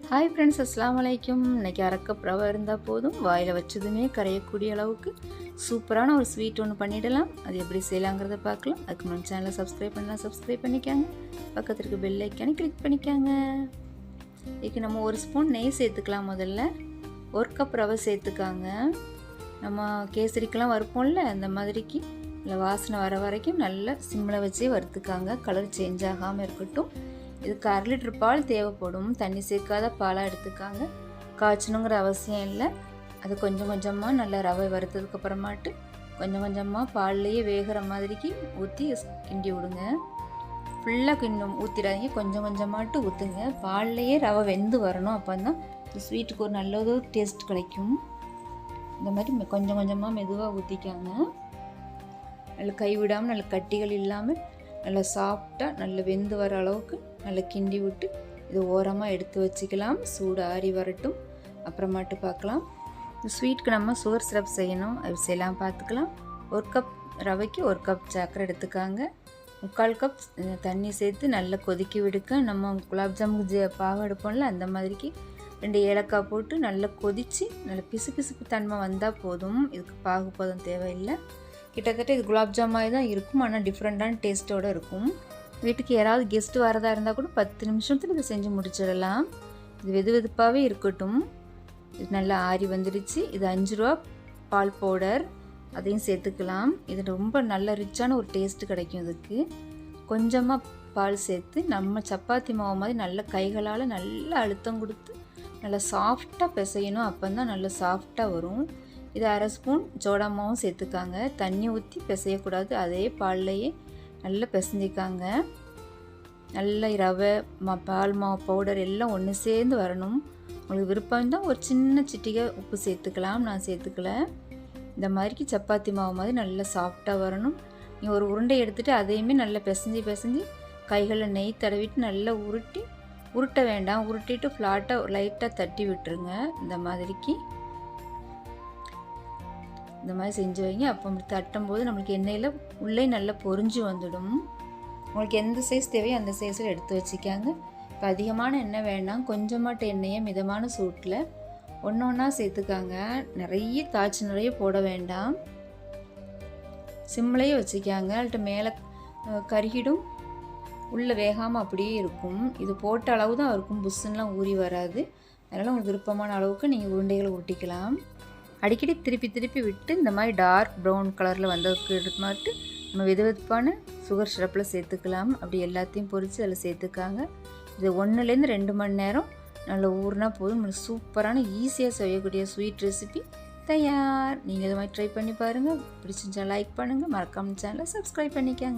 Hi friends, அஸ்ஸலாமு அலைக்கும். இன்றைக்கி அரை கப் ரவை இருந்தால் போதும், வாயில் வச்சதுமே கரையக்கூடிய அளவுக்கு சூப்பரான ஒரு ஸ்வீட் ஒன்று பண்ணிடலாம். அது எப்படி செய்யலாங்கிறத பார்க்கலாம். அதுக்கு முன்னாடி சேனலை சப்ஸ்கிரைப் பண்ணலாம், சப்ஸ்கிரைப் பண்ணிக்காங்க. பக்கத்தில் இருக்க பெல் ஐக்கானே கிளிக் பண்ணிக்காங்க. இதுக்கு நம்ம 1 ஸ்பூன் நெய் சேர்த்துக்கலாம். முதல்ல 1 கப் ரவை சேர்த்துக்காங்க. நம்ம கேசரிக்கெலாம் வறுப்போம்ல, அந்த மாதிரிக்கு இல்லை வாசனை வர வரைக்கும் நல்லா சிம்மில் வச்சே வறுத்துக்காங்க. கலர் சேஞ்ச் ஆகாமல் இருக்கட்டும். இதுக்கு 1/2 லிட்டர் பால் தேவைப்படும். தண்ணி சேர்க்காத பாலாக எடுத்துக்காங்க. காய்ச்சணுங்கிற அவசியம் இல்லை. அது கொஞ்சம் கொஞ்சமாக நல்லா ரவை வறுத்ததுக்கப்புறமாட்டு கொஞ்சம் கொஞ்சமாக பால்லையே வேகிற மாதிரிக்கு ஊற்றி கிண்டி விடுங்க. ஃபுல்லாக கிண்டும் ஊற்றிடாதீங்க, கொஞ்சம் கொஞ்சமாட்டு ஊற்றுங்க. பால்லையே ரவை வெந்து வரணும். அப்போ தான் ஸ்வீட்டுக்கு ஒரு நல்ல டேஸ்ட் கிடைக்கும். இந்த மாதிரி கொஞ்சம் கொஞ்சமாக மெதுவாக ஊற்றிக்காங்க. நல்லா கைவிடாமல் நல்ல கட்டிகள் இல்லாமல் நல்லா சாஃப்டாக நல்லா வெந்து வர அளவுக்கு நல்லா கிண்டி விட்டு இது ஓரமாக எடுத்து வச்சுக்கலாம். சூடு ஆறி வரட்டும், அப்புறமாட்டு பார்க்கலாம். இந்த ஸ்வீட்டுக்கு நம்ம சுகர் சிரப் செய்யணும். அது செய்யலாம், பார்த்துக்கலாம். 1 கப் ரவைக்கு 1 கப் சர்க்கரை எடுத்துக்காங்க. 3/4 கப் தண்ணி சேர்த்து நல்லா கொதிக்க விடுக்க. நம்ம குலாப் ஜாமுக்கு பாகு எடுப்போம்ல, அந்த மாதிரிக்கு 2 ஏலக்காய் போட்டு நல்லா கொதித்து நல்லா பிசுபிசுப்பு தன்மை வந்தால் போதும். இதுக்கு பாகு பதம் தேவையில்லை. கிட்டத்தட்ட இது குலாப் ஜாம் மாதிரி தான் இருக்கும், ஆனால் டிஃப்ரெண்ட்டான டேஸ்ட்டோடு இருக்கும். வீட்டுக்கு யாராவது கெஸ்ட்டு வரதா இருந்தால் கூட 10 நிமிஷத்தில் இதை செஞ்சு முடிச்சிடலாம். இது வெது வெதுப்பாகவே இருக்கட்டும். இது நல்லா ஆறி வந்துடுச்சு. இது 5 ரூபா பால் பவுடர், அதையும் சேர்த்துக்கலாம். இது ரொம்ப நல்ல ரிச்சான ஒரு டேஸ்ட்டு கிடைக்கும். இதுக்கு கொஞ்சமாக பால் சேர்த்து நம்ம சப்பாத்தி மாவு மாதிரி நல்ல கைகளால் நல்லா அழுத்தம் கொடுத்து நல்லா சாஃப்டாக பிசையணும். அப்போ தான் நல்லா சாஃப்டாக வரும். இது 1/2 ஸ்பூன் சோடா மாவும் சேர்த்துக்காங்க. தண்ணி ஊற்றி பிசையக்கூடாது, அதே பால்லையே நல்லா பிசைஞ்சிக்காங்க. நல்லா ரவை பால் மாவு பவுடர் எல்லாம் ஒன்று சேர்ந்து வரணும். உங்களுக்கு விருப்பம் தான் ஒரு சின்ன சிட்டிகை உப்பு சேர்த்துக்கலாம், நான் சேர்த்துக்கல. இந்த மாதிரிக்கு சப்பாத்தி மாவு மாதிரி நல்லா சாஃப்டாக வரணும். நீங்கள் ஒரு உருண்டை எடுத்துகிட்டு அதையுமே நல்லா பிசைஞ்சு கைகளில் நெய் தடவிட்டு நல்லா உருட்ட வேண்டாம். உருட்டிட்டு ஃப்ளாட்டாக லைட்டாக தட்டி விட்டுருங்க. இந்த மாதிரி செஞ்சு வைங்க. அப்போ அப்படி தட்டும்போது நம்மளுக்கு எண்ணெயில் உள்ளே நல்லா பொரிஞ்சு வந்துடும். உங்களுக்கு எந்த சைஸ் தேவையோ அந்த சைஸில் எடுத்து வச்சுக்காங்க. இப்போ அதிகமான எண்ணெய் வேணாம், கொஞ்சமாட்ட எண்ணெயை மிதமான சூட்டில் ஒன்றா சேர்த்துக்காங்க. நிறைய போட வேண்டாம், சிம்லையே வச்சுக்காங்க. அல்லட்டு மேலே கருகிடும், உள்ளே வேகாமல் அப்படியே இருக்கும். இது போட்ட அளவு தான் இருக்கும், புஷ்ஷுன்னெலாம் ஊறி வராது. அதனால் உங்களுக்கு விருப்பமான அளவுக்கு நீங்கள் உருண்டைகளை உருட்டிக்கலாம். அடிக்கடி திருப்பி விட்டு இந்த மாதிரி டார்க் ப்ரௌன் கலரில் வந்ததுக்கு மாட்டு நம்ம வெதுவெதுப்பான சுகர் சிரப்பில் சேர்த்துக்கலாம். அப்படி எல்லாத்தையும் பொரித்து அதில் சேர்த்துக்காங்க. இது 1லேருந்து 2 மணி நேரம் நல்லா ஊறினா போதும். சூப்பரான ஈஸியாக செய்யக்கூடிய ஸ்வீட் ரெசிபி தயார். நீங்கள் இது மாதிரி ட்ரை பண்ணி பாருங்கள். பிடிச்சிருந்தா லைக் பண்ணுங்கள், மறக்காம சேனலை சப்ஸ்கிரைப் பண்ணிக்கோங்க.